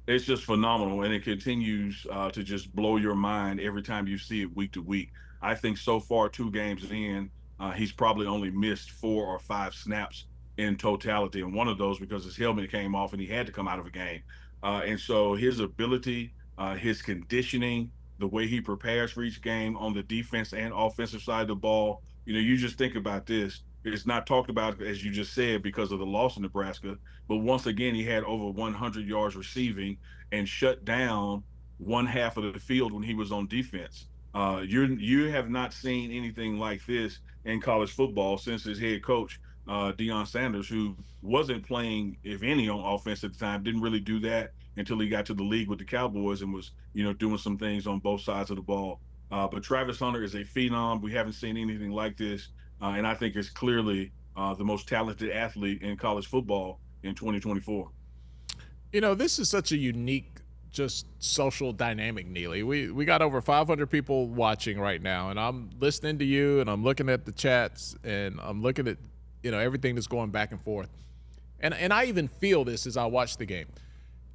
It's just phenomenal, and it continues to just blow your mind every time you see it week to week. I think so far, 2 games in, he's probably only missed 4 or 5 snaps in totality, and one of those because his helmet came off and he had to come out of a game. And so his ability, his conditioning, the way he prepares for each game on the defense and offensive side of the ball, you just think about this. It's not talked about, as you just said, because of the loss in Nebraska. But once again, he had over 100 yards receiving and shut down one half of the field when he was on defense. You have not seen anything like this in college football since his head coach, Deion Sanders, who wasn't playing, if any, on offense at the time. Didn't really do that until he got to the league with the Cowboys and was, doing some things on both sides of the ball. But Travis Hunter is a phenom. We haven't seen anything like this, and I think is clearly the most talented athlete in college football in 2024. This is such a unique, just social dynamic, Neely. We got over 500 people watching right now, and I'm listening to you, and I'm looking at the chats, and I'm looking at everything that's going back and forth, and I even feel this as I watch the game.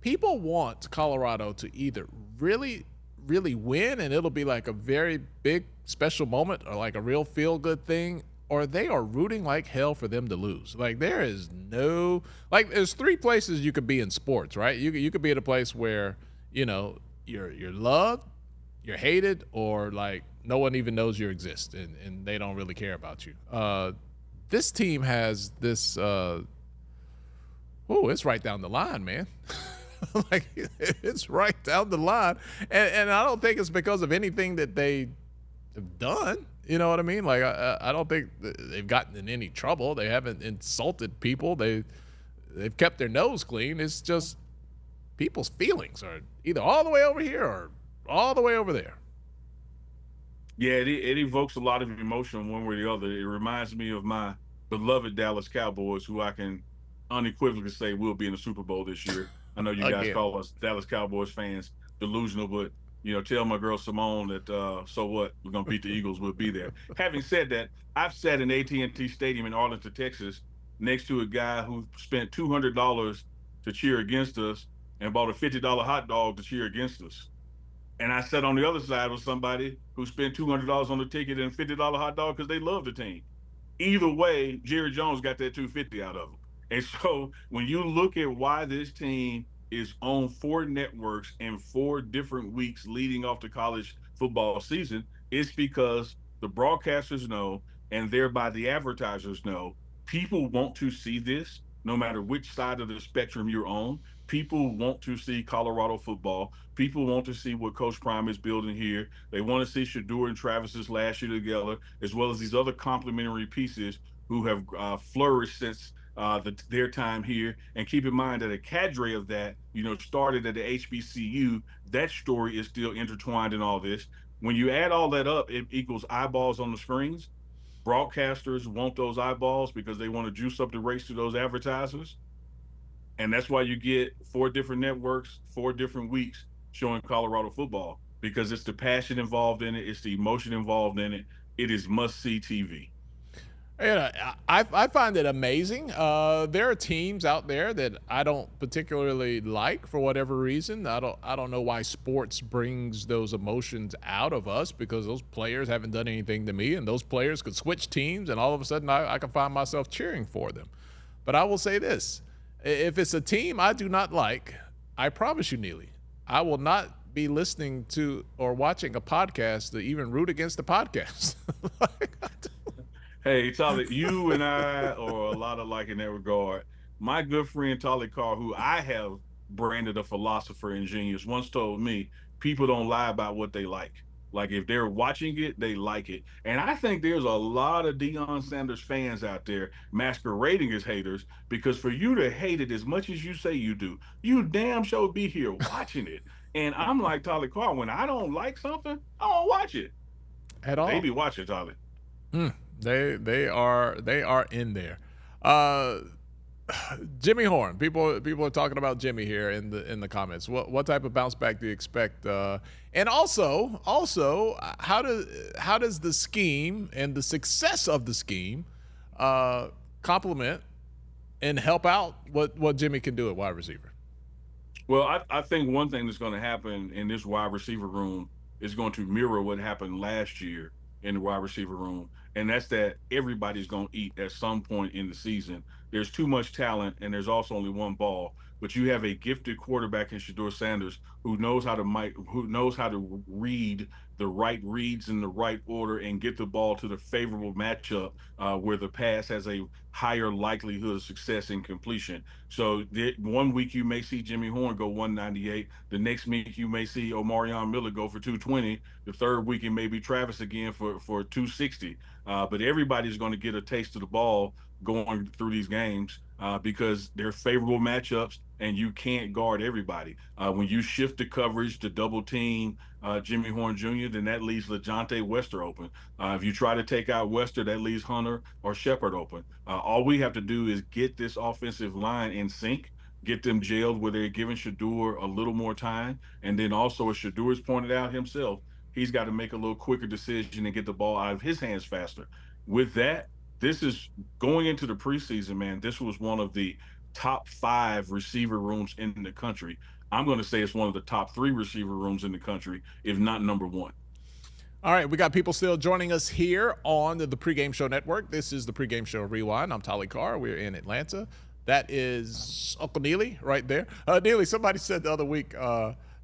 People want Colorado to either really, really win, and it'll be like a very big special moment, or like a real feel good thing, or they are rooting like hell for them to lose. Like there is no there's three places you could be in sports, right? You could be at a place where you're loved, you're hated, or like no one even knows you exist, and they don't really care about you. This team has this. It's right down the line, man. Like it's right down the line, and I don't think it's because of anything that they have done. You know what I mean? Like I don't think they've gotten in any trouble. They haven't insulted people. They've kept their nose clean. It's just people's feelings are either all the way over here or all the way over there. Yeah, it evokes a lot of emotion one way or the other. It reminds me of my beloved Dallas Cowboys, who I can unequivocally say will be in the Super Bowl this year. I know you guys call us Dallas Cowboys fans delusional, but tell my girl Simone that so what, we're gonna beat the Eagles. We'll be there. Having said that, I've sat in AT&T Stadium in Arlington, Texas, next to a guy who spent $200 to cheer against us and bought a $50 hot dog to cheer against us. And I sat on the other side with somebody who spent $200 on the ticket and a $50 hot dog because they love the team. Either way, Jerry Jones got that 250 out of him. And so when you look at why this team is on 4 networks in 4 different weeks leading off the college football season, it's because the broadcasters know, and thereby the advertisers know, people want to see this no matter which side of the spectrum you're on. People want to see Colorado football. People want to see what Coach Prime is building here. They want to see Shador and Travis's last year together, as well as these other complementary pieces who have flourished since their time here. And keep in mind that a cadre of that, started at the HBCU. That story is still intertwined in all this. When you add all that up, it equals eyeballs on the screens. Broadcasters want those eyeballs because they want to juice up the race to those advertisers. And that's why you get 4 different networks, 4 different weeks showing Colorado football, because it's the passion involved in it. It's the emotion involved in it. It is must-see TV. I find it amazing. There are teams out there that I don't particularly like for whatever reason. I don't know why sports brings those emotions out of us, because those players haven't done anything to me, and those players could switch teams, and all of a sudden I can find myself cheering for them. But I will say this. If it's a team I do not like, I promise you, Neely, I will not be listening to or watching a podcast to even root against the podcast. Hey, Tolly, you and I are a lot alike in that regard. My good friend Tolly Carr, who I have branded a philosopher and genius, once told me people don't lie about what they like. Like if they're watching it, they like it. And I think there's a lot of Deion Sanders fans out there masquerading as haters, because for you to hate it as much as you say you do, you damn sure be here watching it. And I'm like Tolly Carr, when I don't like something, I don't watch it. At all. They be watching, Tolly. They are in there. Jimmy Horn. People are talking about Jimmy here in the comments. What type of bounce back do you expect? And also, how does the scheme and the success of the scheme complement and help out what Jimmy can do at wide receiver? Well, I think one thing that's going to happen in this wide receiver room is going to mirror what happened last year in the wide receiver room. and that's that everybody's going to eat at some point in the season. There's too much talent, and there's also only one ball. But you have a gifted quarterback in Shiloh Sanders who knows how to read the right reads in the right order and get the ball to the favorable matchup where the pass has a higher likelihood of success in completion. So one week you may see Jimmy Horn go 198. The next week you may see Omarion Miller go for 220. The third week it may be Travis again for 260. But everybody's going to get a taste of the ball going through these games because they're favorable matchups and you can't guard everybody. When you shift the coverage to double team Jimmy Horn Jr., then that leaves LeJontay Wester open. If you try to take out Wester, that leaves Hunter or Shepard open. All we have to do is get this offensive line in sync, get them jailed where they're giving Shedeur a little more time. And then also, as Shedeur has pointed out himself, he's got to make a little quicker decision and get the ball out of his hands faster. With that, this is going into the preseason, man. This was one of the top 5 receiver rooms in the country. I'm going to say it's one of the top 3 receiver rooms in the country, if not number 1. All right, we got people still joining us here on the Pregame Show Network. This is the Pregame Show Rewind. I'm Tolly Carr. We're in Atlanta. That is Uncle Neely right there. Neely, somebody said the other week,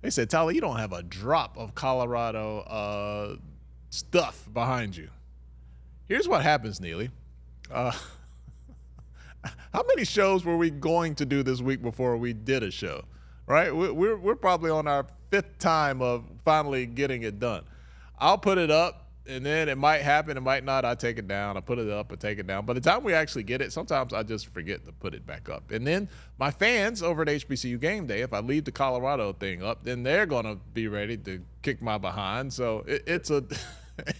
they said, Tolly, you don't have a drop of Colorado stuff behind you. Here's what happens, Neely. How many shows were we going to do this week before we did a show? Right? We're probably on our 5th time of finally getting it done. I'll put it up, and then it might happen, it might not. I take it down. I put it up and take it down. By the time we actually get it, sometimes I just forget to put it back up. And then my fans over at HBCU Game Day, if I leave the Colorado thing up, then they're going to be ready to kick my behind. So it's a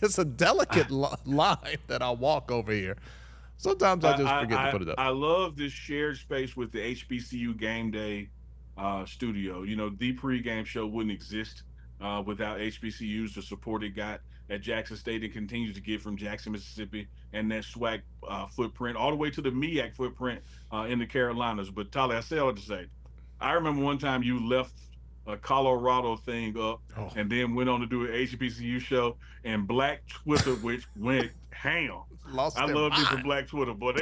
it's a delicate line that I walk over here. Sometimes I just forget to put it up. I love this shared space with the HBCU Game Day studio. You know, the pregame show wouldn't exist without HBCUs, the support it got at Jackson State and continues to get from Jackson, Mississippi, and that SWAC footprint, all the way to the MEAC footprint in the Carolinas. But, Tolly, I say all to say, I remember one time you left a Colorado thing up and then went on to do an HBCU show, and Black Twitter, which went ham. I love this from Black Twitter, boy.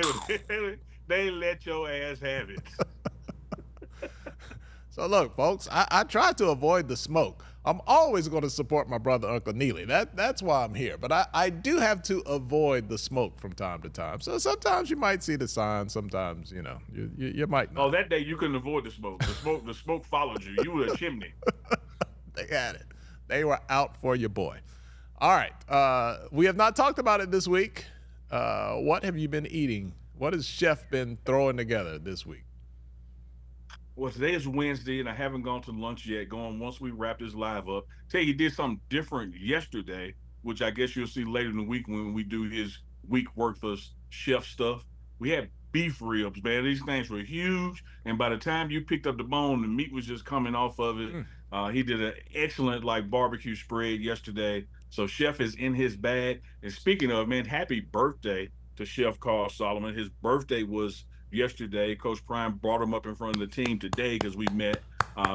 They let your ass have it. So, look, folks, I try to avoid the smoke. I'm always going to support my brother, Uncle Neely. That's why I'm here. But I do have to avoid the smoke from time to time. So sometimes you might see the sign. Sometimes, you know, you might not. Oh, that day you couldn't avoid the smoke. The smoke followed you. You were a chimney. They had it. They were out for your boy. All right. We have not talked about it this week. What have you been eating? What has Chef been throwing together this week? Well, today is Wednesday, and I haven't gone to lunch yet. Going once we wrap this live up. Tell you, he did something different yesterday, which I guess you'll see later in the week when we do his week worth of chef stuff. We had beef ribs, man. These things were huge, and by the time you picked up the bone, the meat was just coming off of it. He did an excellent barbecue spread yesterday. So Chef is in his bag. And speaking of, man, happy birthday to Chef Carl Solomon. His birthday was yesterday. Coach Prime brought him up in front of the team today because we met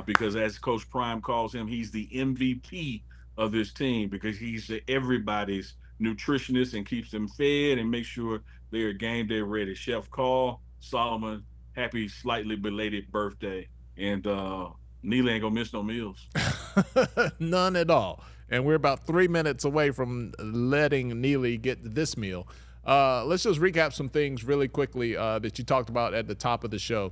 because as Coach Prime calls him, he's the MVP of this team because he's everybody's nutritionist and keeps them fed and makes sure they are game day ready. Chef Carl Solomon, happy slightly belated birthday. And Neely ain't gonna miss no meals. None at all. And we're about 3 minutes away from letting Neely get this meal. Let's just recap some things really quickly that you talked about at the top of the show.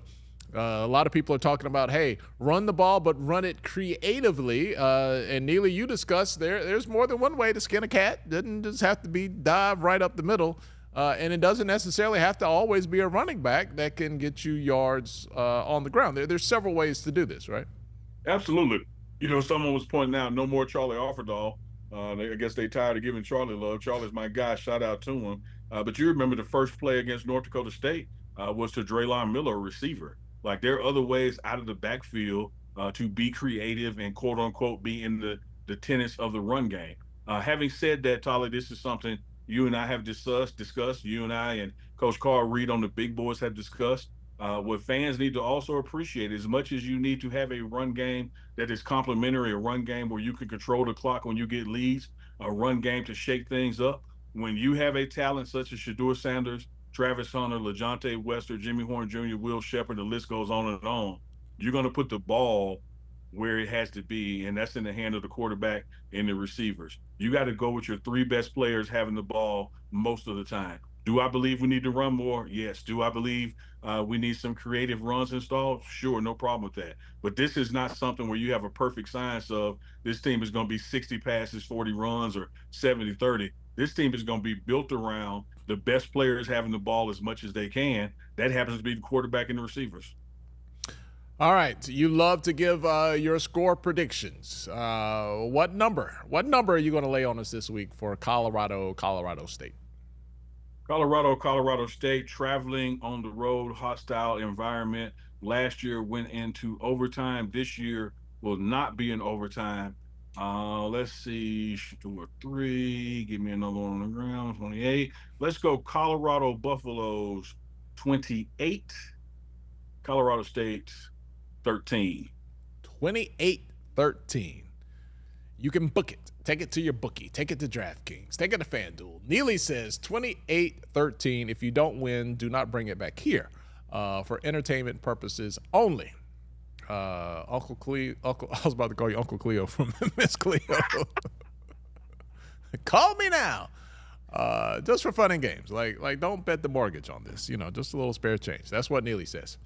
A lot of people are talking about, hey, run the ball, but run it creatively. And Neely, you discussed there's more than one way to skin a cat. It doesn't just have to be dive right up the middle. And it doesn't necessarily have to always be a running back that can get you yards on the ground. There's several ways to do this, right? Absolutely. You know, someone was pointing out no more Charlie Offerdahl. I guess they tired of giving Charlie love. Charlie's my guy. Shout out to him. But you remember the first play against North Dakota State was to Draylon Miller, a receiver. Like there are other ways out of the backfield to be creative and quote unquote be in the tenets of the run game. Having said that, Tolly, this is something you and I have discussed. You and I and Coach Carl Reed on the Big Boys have discussed. What fans need to also appreciate, as much as you need to have a run game that is complementary, a run game where you can control the clock when you get leads, a run game to shake things up. when you have a talent such as Shiloh Sanders, Travis Hunter, LaJohntay Wester, Jimmy Horn Jr., Will Shepherd, the list goes on and on. You're going to put the ball where it has to be, and that's in the hand of the quarterback and the receivers. You got to go with your three best players having the ball most of the time. Do I believe we need to run more? Yes. Do I believe we need some creative runs installed? Sure, no problem with that. But this is not something where you have a perfect science of this team is going to be 60 passes, 40 runs, or 70-30. This team is going to be built around the best players having the ball as much as they can. That happens to be the quarterback and the receivers. All right. You love to give your score predictions. What number? What number are you going to lay on us this week for Colorado State? Colorado State, traveling on the road, hostile environment. Last year went into overtime. This year will not be in overtime. Let's see, 2 or 3. Give me another one on the ground, 28. Let's go Colorado Buffaloes, 28. Colorado State, 13. 28-13. You can book it. Take it to your bookie. Take it to DraftKings. Take it to FanDuel. Neely says 28-13. If you don't win, do not bring it back here for entertainment purposes only. Uncle Cleo. I was about to call you Uncle Cleo from Miss Cleo. Call me now. Just for fun and games. Like don't bet the mortgage on this. Just a little spare change. That's what Neely says.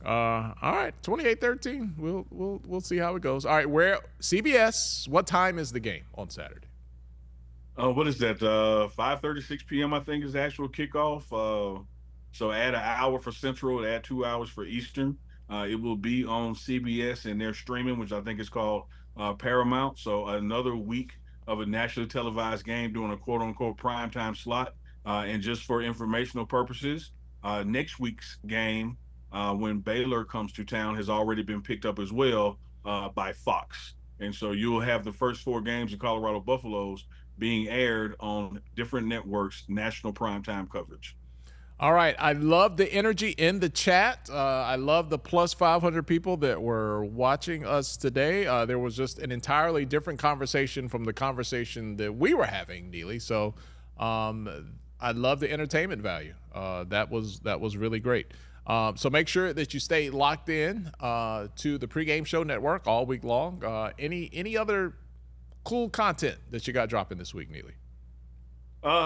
All right, 28-13. We'll see how it goes. All right, where CBS? What time is the game on Saturday? What is that? 5:36 p.m. I think is the actual kickoff. So add an hour for Central, add 2 hours for Eastern. It will be on CBS and their streaming, which I think is called Paramount. So another week of a nationally televised game doing a quote-unquote primetime slot. And just for informational purposes, next week's game, when Baylor comes to town, has already been picked up as well by Fox. And so you'll have the first 4 games of Colorado Buffaloes being aired on different networks, national primetime coverage. All right. I love the energy in the chat. I love the plus 500 people that were watching us today. There was just an entirely different conversation from the conversation that we were having, Neely. So I love the entertainment value. That was really great. So make sure that you stay locked in to the Pregame Show Network all week long. Any other cool content that you got dropping this week, Neely?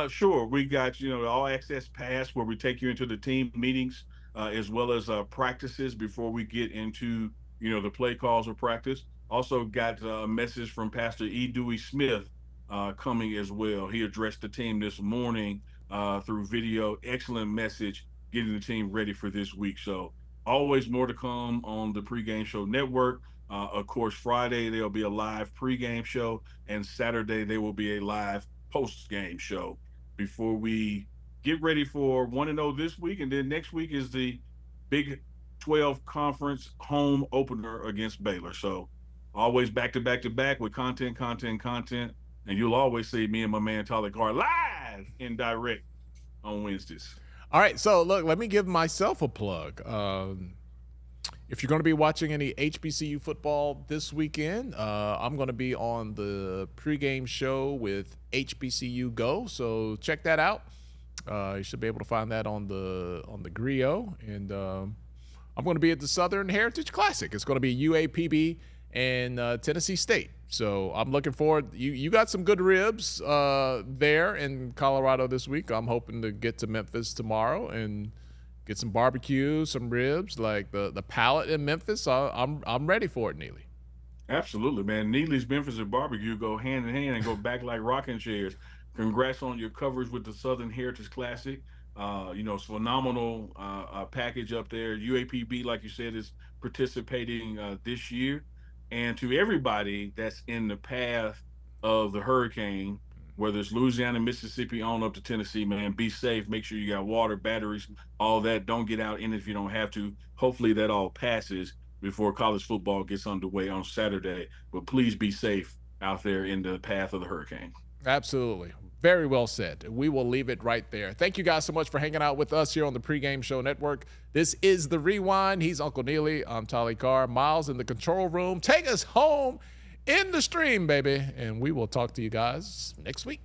Sure. We got, the All Access Pass where we take you into the team meetings as well as practices before we get into, the play calls or practice. Also got a message from Pastor E. Dewey Smith coming as well. He addressed the team this morning through video. Excellent message, getting the team ready for this week. So always more to come on the Pregame Show Network. Of course, Friday, there'll be a live pregame show, and Saturday, there will be a live post-game show before we get ready for 1-0 this week. And then next week is the Big 12 Conference home opener against Baylor. So always back-to-back-to-back with content. And you'll always see me and my man, Tali Carr, live and direct on Wednesdays. All right, so look, let me give myself a plug. If you're going to be watching any HBCU football this weekend, I'm going to be on the pregame show with HBCU Go, so check that out. You should be able to find that on the Griot, and I'm going to be at the Southern Heritage Classic. It's going to be UAPB and Tennessee State. So I'm looking forward. You got some good ribs there in Colorado this week. I'm hoping to get to Memphis tomorrow and get some barbecue, some ribs, like the palate in Memphis. I'm ready for it, Neely. Absolutely, man. Neely's Memphis and barbecue go hand in hand and go back like rocking chairs. Congrats on your coverage with the Southern Heritage Classic. It's phenomenal package up there. UAPB, like you said, is participating this year. And to everybody that's in the path of the hurricane, whether it's Louisiana, Mississippi, on up to Tennessee, man, be safe. Make sure you got water, batteries, all that. Don't get out in it if you don't have to. Hopefully that all passes before college football gets underway on Saturday. But please be safe out there in the path of the hurricane. Absolutely. Very well said. We will leave it right there. Thank you guys so much for hanging out with us here on the Pregame Show Network. This is The Rewind. He's Uncle Neely. I'm Tali Carr. Miles in the control room. Take us home in the stream, baby. And we will talk to you guys next week.